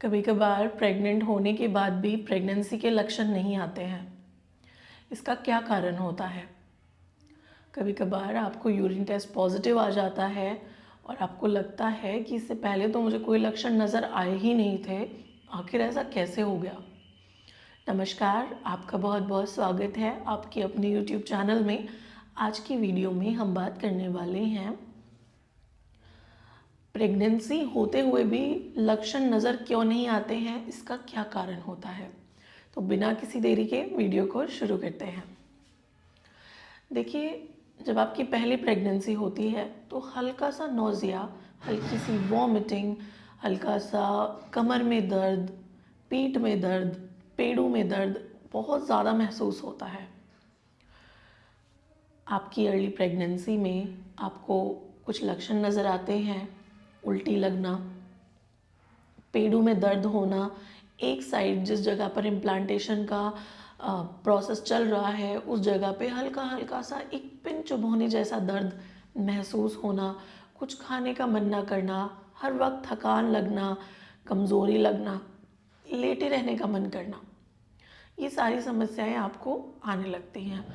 कभी कभार प्रेग्नेंट होने के बाद भी प्रेगनेंसी के लक्षण नहीं आते हैं। इसका क्या कारण होता है? कभी कभार आपको यूरिन टेस्ट पॉजिटिव आ जाता है और आपको लगता है कि इससे पहले तो मुझे कोई लक्षण नज़र आए ही नहीं थे, आखिर ऐसा कैसे हो गया। नमस्कार, आपका बहुत बहुत स्वागत है आपकी अपनी YouTube चैनल में। आज की वीडियो में हम बात करने वाले हैं प्रेगनेंसी होते हुए भी लक्षण नज़र क्यों नहीं आते हैं, इसका क्या कारण होता है। तो बिना किसी देरी के वीडियो को शुरू करते हैं। देखिए, जब आपकी पहली प्रेगनेंसी होती है तो हल्का सा नोज़िया, हल्की सी वॉमिटिंग, हल्का सा कमर में दर्द, पीठ में दर्द, पेड़ों में दर्द बहुत ज़्यादा महसूस होता है। आपकी अर्ली प्रेगनेंसी में आपको कुछ लक्षण नज़र आते हैं, उल्टी लगना, पेड़ों में दर्द होना, एक साइड जिस जगह पर इम्प्लांटेशन का प्रोसेस चल रहा है उस जगह पे हल्का हल्का सा एक पिन चुभोने जैसा दर्द महसूस होना, कुछ खाने का मन ना करना, हर वक्त थकान लगना, कमज़ोरी लगना, लेटे रहने का मन करना, ये सारी समस्याएं आपको आने लगती हैं।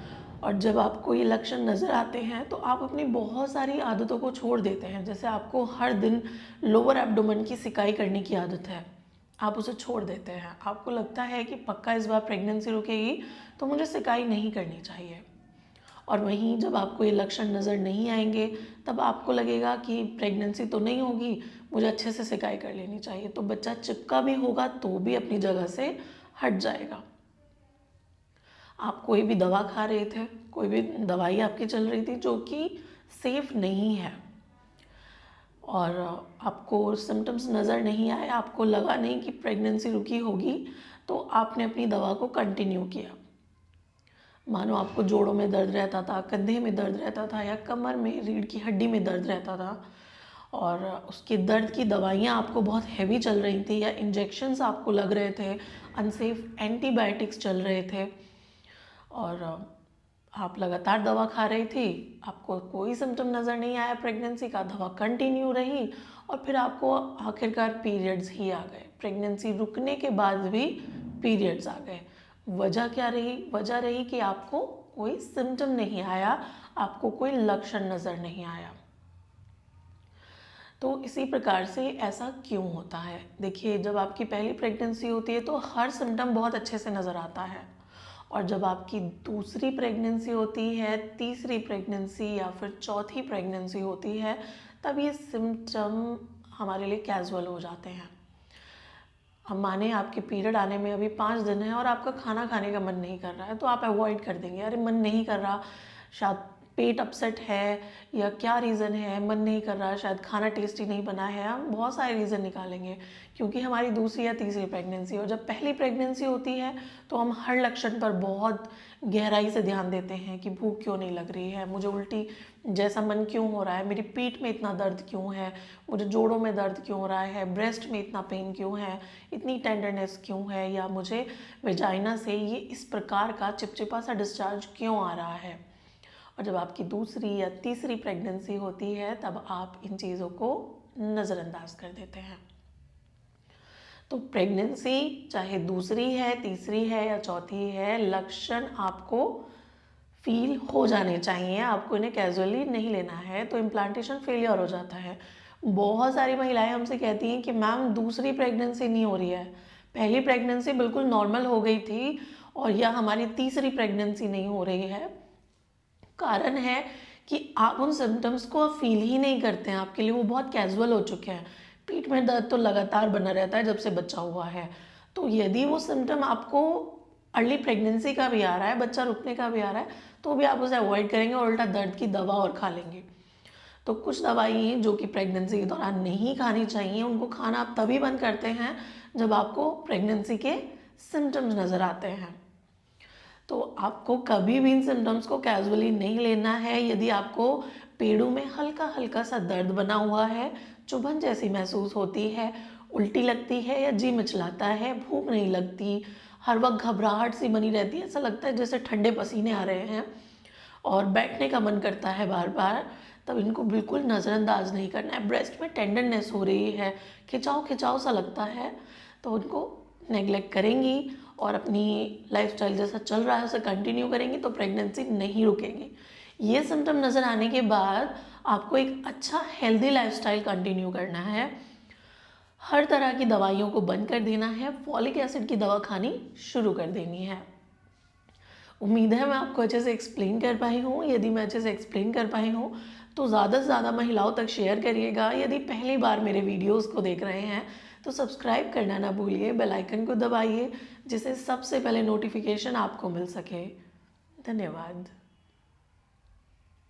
और जब आपको ये लक्षण नज़र आते हैं तो आप अपनी बहुत सारी आदतों को छोड़ देते हैं। जैसे आपको हर दिन लोअर एब्डोमेन की सिकाई करने की आदत है, आप उसे छोड़ देते हैं। आपको लगता है कि पक्का इस बार प्रेगनेंसी रुकेगी तो मुझे सिकाई नहीं करनी चाहिए। और वहीं जब आपको ये लक्षण नज़र नहीं आएंगे तब आपको लगेगा कि प्रेगनेंसी तो नहीं होगी, मुझे अच्छे से सिकाई कर लेनी चाहिए। तो बच्चा चिपका भी होगा तो भी अपनी जगह से हट जाएगा। आप कोई भी दवा खा रहे थे, कोई भी दवाई आपकी चल रही थी जो कि सेफ़ नहीं है, और आपको सिम्टम्स नज़र नहीं आए, आपको लगा नहीं कि प्रेगनेंसी रुकी होगी, तो आपने अपनी दवा को कंटिन्यू किया। मानो आपको जोड़ों में दर्द रहता था, कंधे में दर्द रहता था या कमर में रीढ़ की हड्डी में दर्द रहता था और उसके दर्द की दवाइयाँ आपको बहुत हैवी चल रही थी या इंजेक्शंस आपको लग रहे थे, अनसेफ एंटीबायोटिक्स चल रहे थे और आप लगातार दवा खा रही थी, आपको कोई सिम्टम नज़र नहीं आया प्रेगनेंसी का, दवा कंटिन्यू रही और फिर आपको आखिरकार पीरियड्स ही आ गए। प्रेगनेंसी रुकने के बाद भी पीरियड्स आ गए। वजह क्या रही? वजह रही कि आपको कोई सिम्टम नहीं आया, आपको कोई लक्षण नज़र नहीं आया। तो इसी प्रकार से ऐसा क्यों होता है? देखिए, जब आपकी पहली प्रेगनेंसी होती है तो हर सिम्टम बहुत अच्छे से नज़र आता है, और जब आपकी दूसरी प्रेगनेंसी होती है, तीसरी प्रेगनेंसी या फिर चौथी प्रेगनेंसी होती है, तब ये सिम्टम हमारे लिए कैजुअल हो जाते हैं। हम माने आपके पीरियड आने में अभी 5 दिन है और आपका खाना खाने का मन नहीं कर रहा है, तो आप अवॉइड कर देंगे, अरे मन नहीं कर रहा, शायद पेट अपसेट है या क्या रीज़न है, मन नहीं कर रहा, शायद खाना टेस्टी नहीं बना है। हम बहुत सारे रीज़न निकालेंगे क्योंकि हमारी दूसरी या तीसरी प्रेगनेंसी हो। जब पहली प्रेगनेंसी होती है तो हम हर लक्षण पर बहुत गहराई से ध्यान देते हैं कि भूख क्यों नहीं लग रही है, मुझे उल्टी जैसा मन क्यों हो रहा है, मेरी पीठ में इतना दर्द क्यों है, मुझे जोड़ों में दर्द क्यों हो रहा है, ब्रेस्ट में इतना पेन क्यों है, इतनी टेंडरनेस क्यों है, या मुझे वेजाइना से ये इस प्रकार का चिपचिपा सा डिस्चार्ज क्यों आ रहा है। और जब आपकी दूसरी या तीसरी प्रेगनेंसी होती है तब आप इन चीज़ों को नज़रअंदाज कर देते हैं। तो प्रेगनेंसी चाहे दूसरी है, तीसरी है या चौथी है, लक्षण आपको फील हो जाने चाहिए, आपको इन्हें कैजुअली नहीं लेना है, तो इम्प्लांटेशन फेलियर हो जाता है। बहुत सारी महिलाएं हमसे कहती हैं कि मैम दूसरी प्रेगनेंसी नहीं हो रही है, पहली प्रेगनेंसी बिल्कुल नॉर्मल हो गई थी और यह हमारी तीसरी प्रेगनेंसी नहीं हो रही है। कारण है कि आप उन सिम्टम्स को फील ही नहीं करते हैं, आपके लिए वो बहुत कैजुअल हो चुके हैं। पीठ में दर्द तो लगातार बना रहता है जब से बच्चा हुआ है, तो यदि वो सिम्टम आपको अर्ली प्रेगनेंसी का भी आ रहा है, बच्चा रुकने का भी आ रहा है, तो भी आप उसे अवॉइड करेंगे और उल्टा दर्द की दवा और खा लेंगे। तो कुछ दवाई जो कि प्रेगनेंसी के दौरान नहीं खानी चाहिए, उनको खाना आप तभी बंद करते हैं जब आपको प्रेगनेंसी के सिम्टम्स नज़र आते हैं। तो आपको कभी भी इन सिम्टम्स को कैजुअली नहीं लेना है। यदि आपको पेड़ों में हल्का हल्का सा दर्द बना हुआ है, चुभन जैसी महसूस होती है, उल्टी लगती है या जी मिचलाता है, भूख नहीं लगती, हर वक्त घबराहट सी बनी रहती है, ऐसा लगता है जैसे ठंडे पसीने आ रहे हैं और बैठने का मन करता है बार बार, तब इनको बिल्कुल नज़रअंदाज नहीं करना है। ब्रेस्ट में टेंडरनेस हो रही है, खिंचाव खिंचाव सा लगता है, तो उनको नेगलेक्ट करेंगी और अपनी लाइफस्टाइल जैसा चल रहा है उसे कंटिन्यू करेंगी तो प्रेगनेंसी नहीं रुकेगी। ये सिम्टम नज़र आने के बाद आपको एक अच्छा हेल्दी लाइफस्टाइल कंटिन्यू करना है। हर तरह की दवाइयों को बंद कर देना है, फॉलिक एसिड की दवा खानी शुरू कर देनी है। उम्मीद है मैं आपको अच्छे से एक्सप्लेन कर पाई हूँ। यदि मैं अच्छे से एक्सप्लेन कर पाई हूँ तो ज़्यादा से ज़्यादा महिलाओं तक शेयर करिएगा। यदि पहली बार मेरे वीडियोस को देख रहे हैं तो सब्सक्राइब करना ना भूलिए, बेल आइकन को दबाइए जिससे सबसे पहले नोटिफिकेशन आपको मिल सके। धन्यवाद।